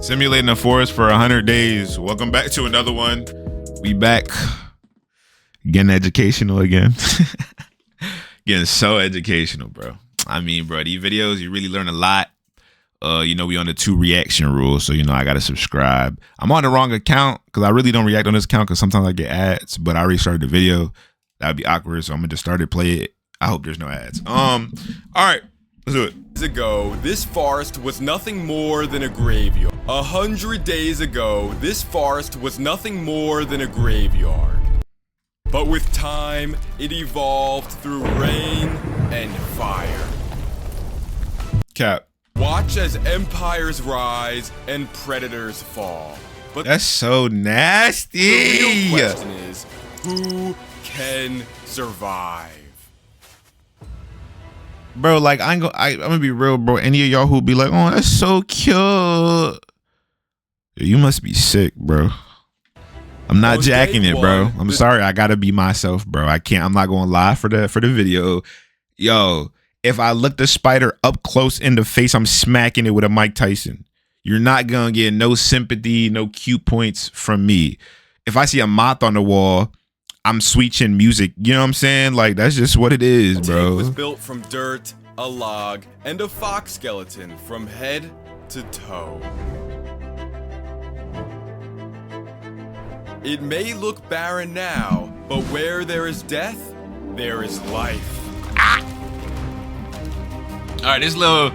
Simulating a forest for 100 days. Welcome back to another one. We back. Getting educational again. Getting so educational, bro. I mean, bro, these videos, you really learn a lot. You know, we on the 2 reaction rule, so, you know, I got to subscribe. I'm on the wrong account because I really don't react on this account because sometimes I get ads, but I already started the video. That would be awkward, so I'm going to just start it, play it. I hope there's no ads. All right, let's do it. Ago, this forest was nothing more than a graveyard. 100 days ago, this forest was nothing more than a graveyard. But with time, it evolved through rain and fire. Cap. Watch as empires rise and predators fall. But that's so nasty. The real question is, who can survive? Bro, like, I'm gonna be real, bro. Any of y'all who be like, oh, that's so cute. You must be sick, bro. I'm not jacking it, bro. I'm sorry. I gotta be myself, bro. I'm not gonna lie for the video. Yo, if I look the spider up close in the face, I'm smacking it with a Mike Tyson. You're not gonna get no sympathy, no cute points from me. If I see a moth on the wall, I'm switching music. You know what I'm saying? Like, that's just what it is, bro. It was built from dirt, a log, and a fox skeleton from head to toe. It may look barren now, but where there is death, there is life. Ah! All right, this little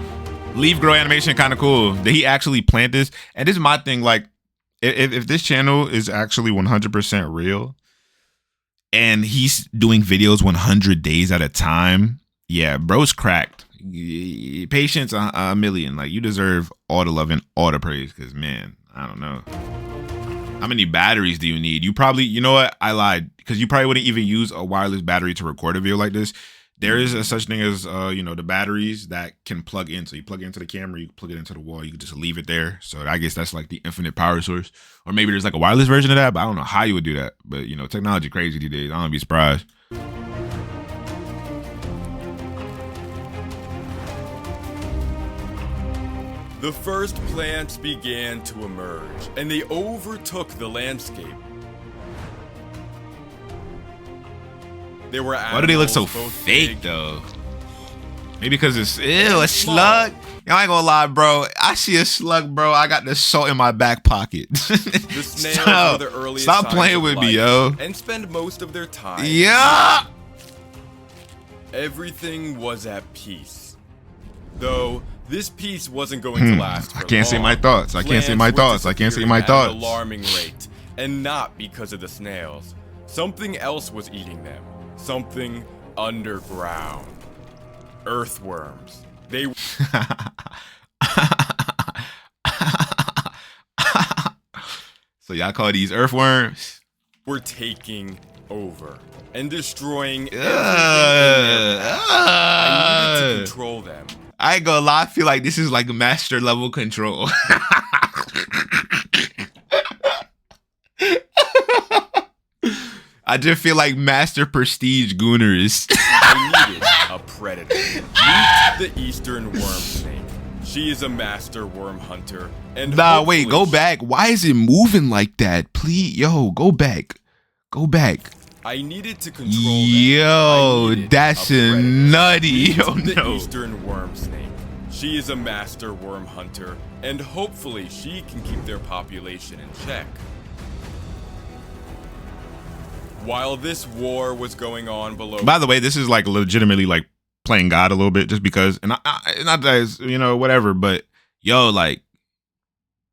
leaf grow animation kind of cool. Did he actually plant this? And this is my thing. Like, if this channel is actually 100% real, and he's doing videos 100 days at a time, yeah, bro's cracked. Patience a million. Like, you deserve all the love and all the praise, because, man, I don't know. How many batteries do you need? You probably, you know what? I lied, because you probably wouldn't even use a wireless battery to record a video like this. There is a such thing as, you know, the batteries that can plug in. So you plug it into the camera, you plug it into the wall, you can just leave it there. So I guess that's like the infinite power source. Or maybe there's like a wireless version of that, but I don't know how you would do that. But, you know, technology crazy these days. I don't be surprised. The first plants began to emerge, and they overtook the landscape. There were why do they look so fake, though? Maybe because it's, ew, a slug. Yo, I ain't gonna lie, bro. I see a slug, bro. I got the salt in my back pocket. The snails were the earliest Stop playing with me, yo. And spend most of their time. Yeah. Everything was at peace. Though this peace wasn't going to last for long. I can't say my thoughts. I can't say my thoughts. I can't say my thoughts. At an alarming rate, and not because of the snails. Something else was eating them. Something underground. Earthworms. They So y'all call these earthworms? Were taking over and destroying everything in their path. I needed to control them. I ain't gonna lie, I feel like this is like master level control. I just feel like master prestige gooners. I needed a predator. Meet the eastern worm snake. She is a master worm hunter. And nah, wait, go back. Why is it moving like that? Please, yo, go back. Go back. I needed to control them. Yo, that's nutty. Yo, the no. eastern worm snake. She is a master worm hunter, and hopefully she can keep their population in check. While this war was going on below. By the way, this is like legitimately like playing God a little bit, just because, and not that it's, you know, whatever, but yo, like,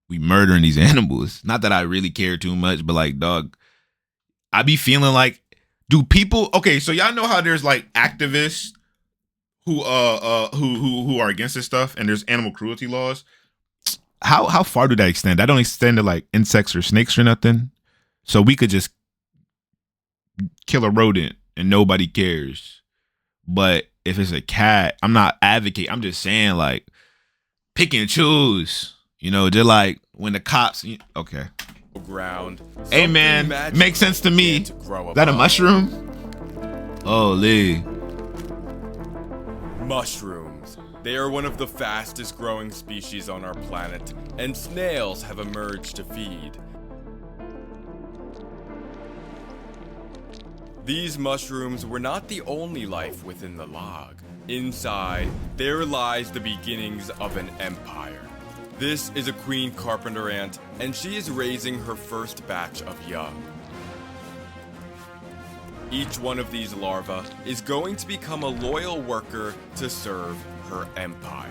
we murdering these animals. Not that I really care too much, but like, dog, I be feeling like, do people, okay, so y'all know how there's like activists who are against this stuff, and there's animal cruelty laws. How far do that extend? That don't extend to like insects or snakes or nothing. So we could just kill a rodent and nobody cares. But if it's a cat, I'm not advocating. I'm just saying, like, pick and choose. You know, just like when the cops. Okay. Ground. Hey man, makes sense to me. Is that a mushroom? Holy. Mushrooms. They are one of the fastest growing species on our planet, and snails have emerged to feed. These mushrooms were not the only life within the log. Inside, there lies the beginnings of an empire. This is a queen carpenter ant, and she is raising her first batch of young. Each one of these larvae is going to become a loyal worker to serve her empire.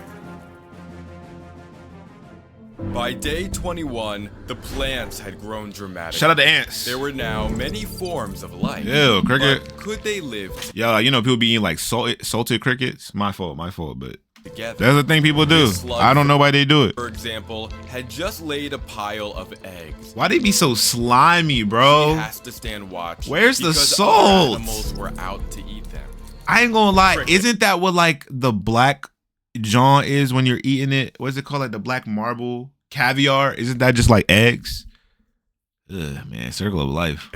By day 21, the plants had grown dramatically. Shout out to ants. There were now many forms of life. Ew, cricket. But could they live Yo, you know people be eating like salted crickets? My fault, but together? that's the thing people do. I don't know why they do it. For example, had just laid a pile of eggs. Why they be so slimy, She bro? has to stand watch. Where's the because salt? other animals were out to eat them. I ain't gonna lie. Cricket. Isn't that what like the black John is when you're eating it? What's it called? Like the black marble caviar? Isn't that just like eggs? Ugh, man, circle of life.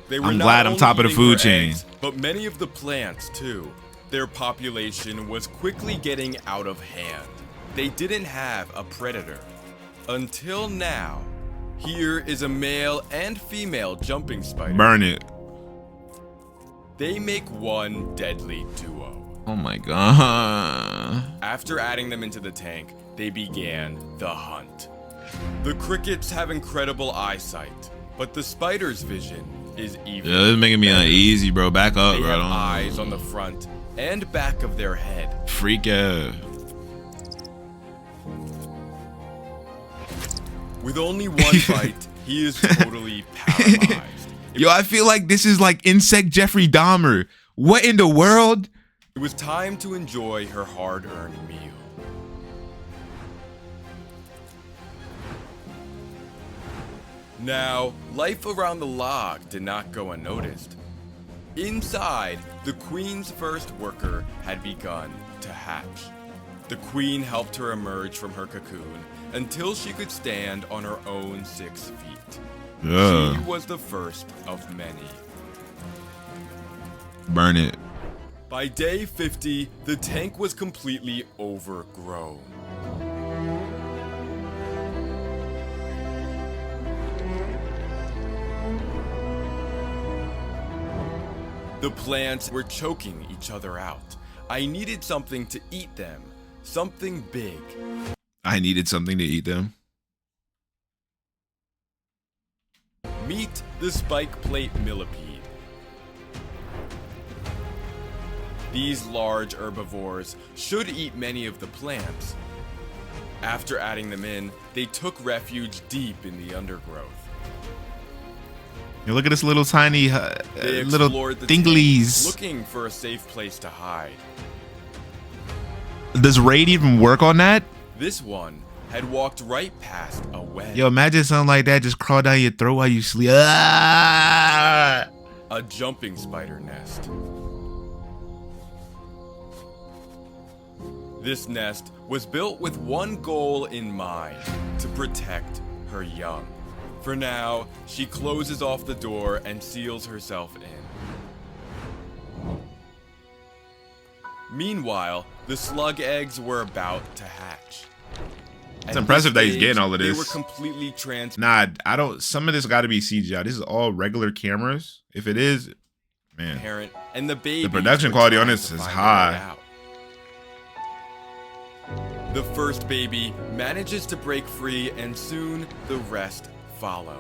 They were I'm not glad I'm only top of the eating food her chain. eggs, but many of the plants too. Their population was quickly getting out of hand. They didn't have a predator. Until now. Here is a male and female jumping spider. Burn it. They make one deadly duo. Oh my god. After adding them into the tank, they began the hunt. The crickets have incredible eyesight, but the spider's vision is even. Yeah, this is making me better. uneasy, bro. Back up, They bro. have Don't- eyes on the front and back of their head. Freak out. With only one bite, he is totally paralyzed. Yo, I feel like this is like insect Jeffrey Dahmer. What in the world? It was time to enjoy her hard-earned meal. Now, life around the log did not go unnoticed. Inside, the queen's first worker had begun to hatch. The queen helped her emerge from her cocoon until she could stand on her own 6 feet. Yeah. She was the first of many. Burn it. By day 50, the tank was completely overgrown. The plants were choking each other out. I needed something to eat them. Something big. I needed something to eat them. Meet the spike plate millipede. These large herbivores should eat many of the plants. After adding them in, they took refuge deep in the undergrowth. Yo, look at this little tiny, They little explored the tank, thinglies. looking for a safe place to hide. Does Raid even work on that? This one had walked right past a wedge. Yo, imagine something like that just crawl down your throat while you sleep. Ah! A jumping spider nest. This nest was built with one goal in mind, to protect her young. For now, she closes off the door and seals herself in. Meanwhile, the slug eggs were about to hatch. It's impressive that he's getting all of They this. were completely Nah, I don't. Some of this got to be CGI. This is all regular cameras. If it is, man, transparent, and the baby. the production quality on this is high. The first baby manages to break free, and soon the rest follow.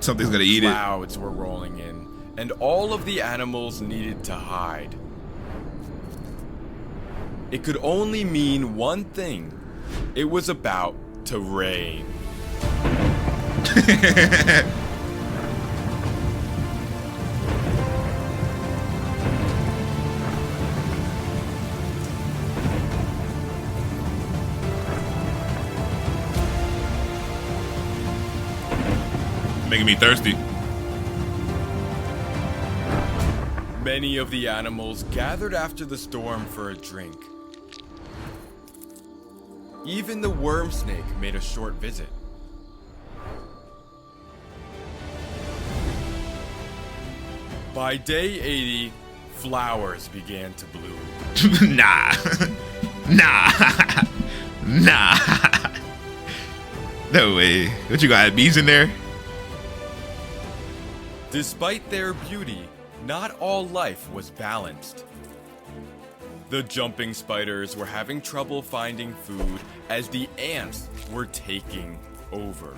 Something's gonna eat it. Clouds were rolling in, and all of the animals needed to hide. It could only mean one thing. It was about to rain. Making me thirsty. Many of the animals gathered after the storm for a drink. Even the worm snake made a short visit. By day 80, flowers began to bloom. Nah. Nah. Nah. No way. What you got, bees in there? Despite their beauty, not all life was balanced. The jumping spiders were having trouble finding food as the ants were taking over.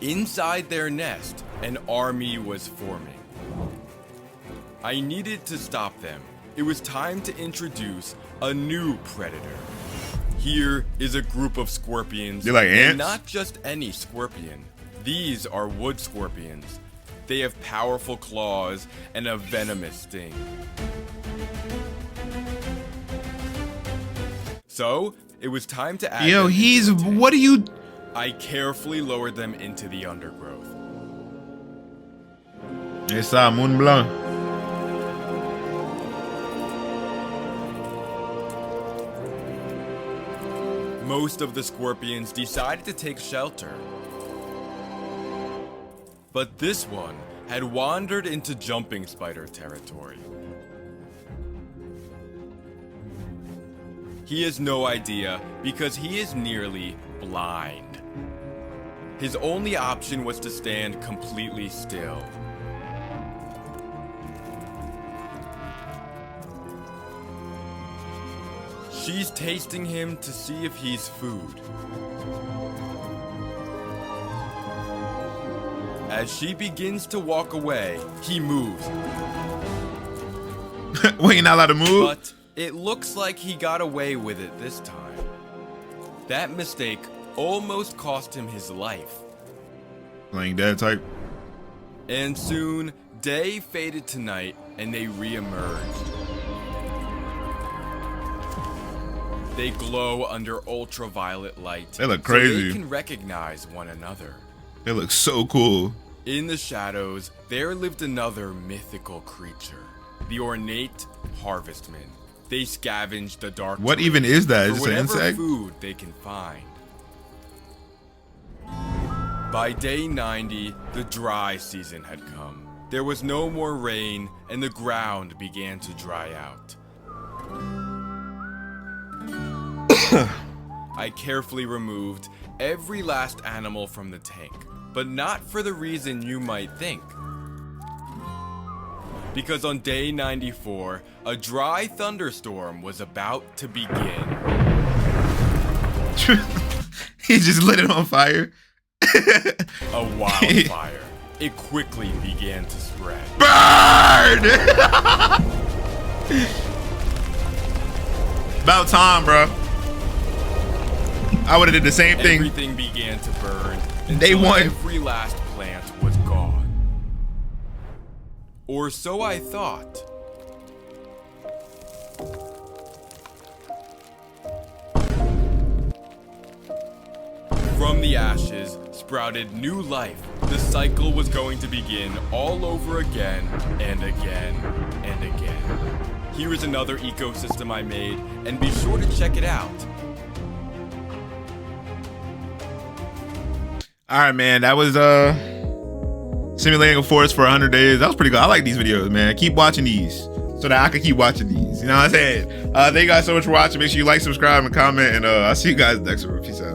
Inside their nest, an army was forming. I needed to stop them. It was time to introduce a new predator. Here is a group of scorpions. They're like ants? And not just any scorpion. These are wood scorpions. They have powerful claws and a venomous sting. So, it was time to add Yo, them he's, into the tank. what are you? I carefully lowered them into the undergrowth. It's Moon Blanc. Most of the scorpions decided to take shelter. But this one had wandered into jumping spider territory. He has no idea because he is nearly blind. His only option was to stand completely still. She's tasting him to see if he's food. As she begins to walk away, he moves. Wait, you're not allowed to move? But it looks like he got away with it this time. That mistake almost cost him his life. Playing dead type. And soon, day faded to night and they re-emerged. They glow under ultraviolet light. They look So crazy. they can recognize one another. It looks so cool. In the shadows, there lived another mythical creature, the ornate harvestmen. They scavenge the dark. What even is that? for Is this an whatever insect? food they can find. By day 90, the dry season had come. There was no more rain, and the ground began to dry out. I carefully removed every last animal from the tank, but not for the reason you might think. Because on day 94, a dry thunderstorm was about to begin. He just lit it on fire. A wildfire. It quickly began to spread. Burn! About time, bro. I would have did the same thing. Everything began to burn Day until one. every last plant was gone. Or so I thought. From the ashes sprouted new life. The cycle was going to begin all over again and again and again. Here is another ecosystem I made, and be sure to check it out. All right, man. That was simulating a forest for 100 days. That was pretty good. I like these videos, man. Keep watching these so that I can keep watching these. You know what I'm saying? Thank you guys so much for watching. Make sure you like, subscribe, and comment. And I'll see you guys next one. Peace out.